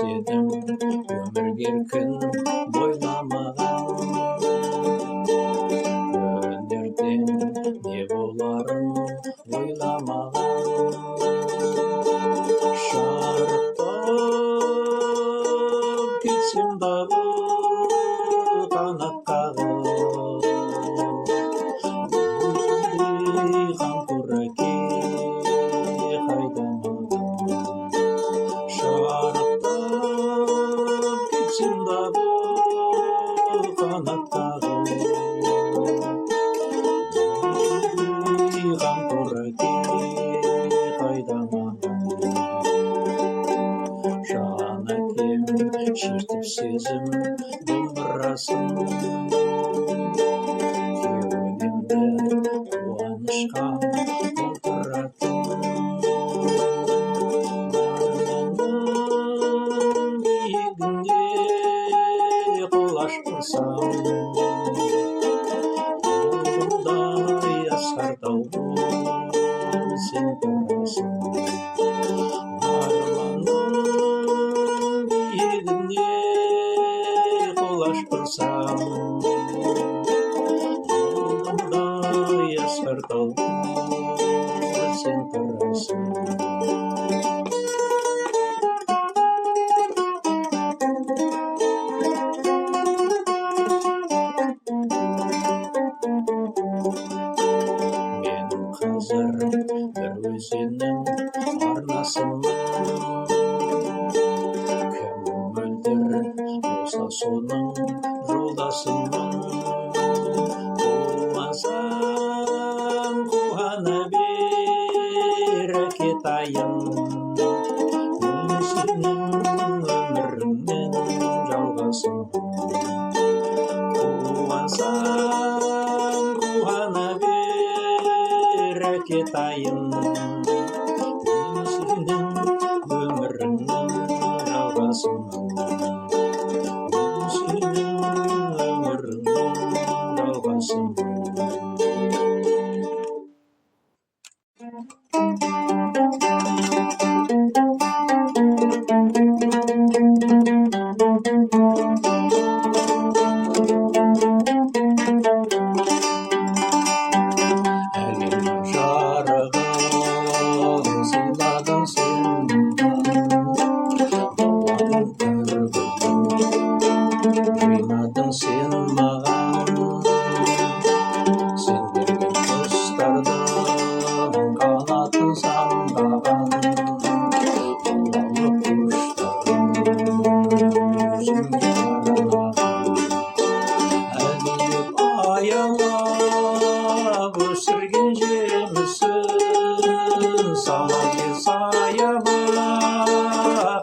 едім өмір еркін бойламаған. Өнерден не боларын ойламаған. Шарықтап кетсем дағы қанат қағып, өзіңдей қамқор әке қайда маған. Шарықтап кетсем дағы қанат қағып, өзіңдей қамқор әке қайда маған. Жан әкем шертіп сезім домбырасын, кеудемді қуанышқа толтыратын. Арманның биігіне қол ашпасам, қолымдай асқар тауым сен тұрасың. Арманның биігіне қол ашпасам, қолымдай асқар тауым сен тұрасың. Мен қазір бір өзеннің арнасымын. Кім мөлдір болса соның жолдасымын. Қуансаң қуана бер әкетайым, мен сенің өміріңнің жалғасымын. Қуансаң қуана бер әкетайым, мен сенің өміріңнің жалғасымын. Мен сенің өміріңнің жалғасымын. Әлемнің жарығын сыйладың сен маған, жинадың сен маған. Сен берген құстардың қанатын самғаған, қуанып құштарым өзіңе арнаған. Әлдилеп аялап өсірген жемісін, самал кез аябап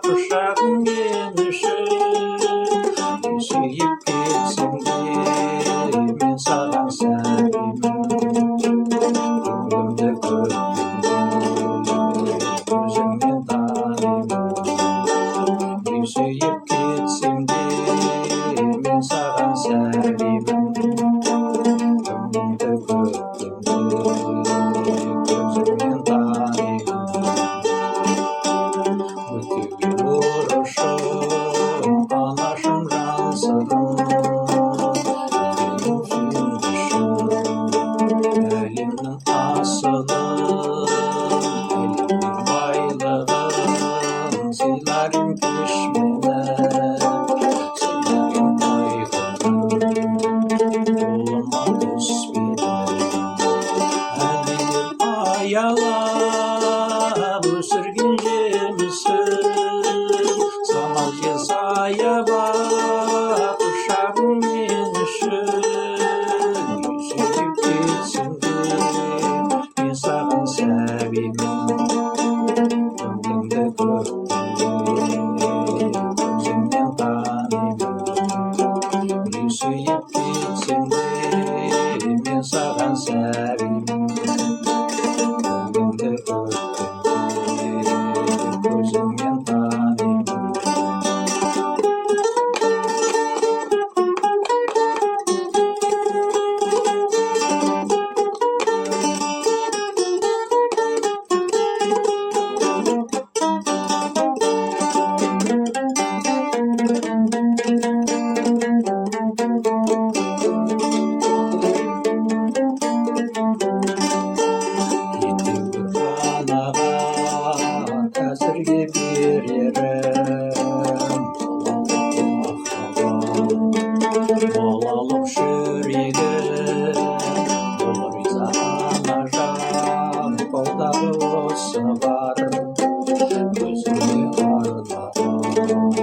құшағың мен үшін. Сүйіп кетсем де мен саған сәлемін, көңілімді көзіңнен танимын. Сүйіп кетсем де мен саған сәлемін, көңілімді көзіңнен танимын. Өтеуге борышым анашым жан сырым, әлемнің асылы, әлемнің байлығын сыйлар ем кеш мені, сыйлар ем қайғыны қолыма түспеді. Әлдилеп аялап өсірген жемісін, самал кез аябап құшағың мен үшін. Сүйіп кетсем де мен саған сәбимін, көңілімді көзіңнен танимын. Сүйіп кетсем де мен саған сәбимін, көңілімді көзіңнен танимын.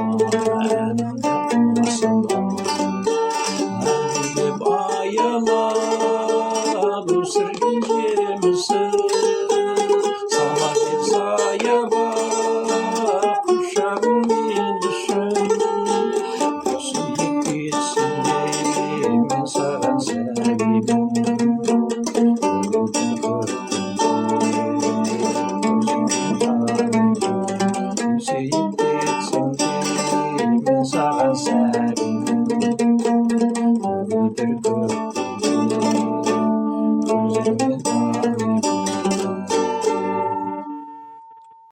Önümde konuşsana. Hadi bayala bu sürgüncümüzü. Sana bir saya bak kuşağımın düşün. Gözüm içinde ben seven sevgilim. Yüzeyip içinde ben seven sevgilim. Öldür gözümü.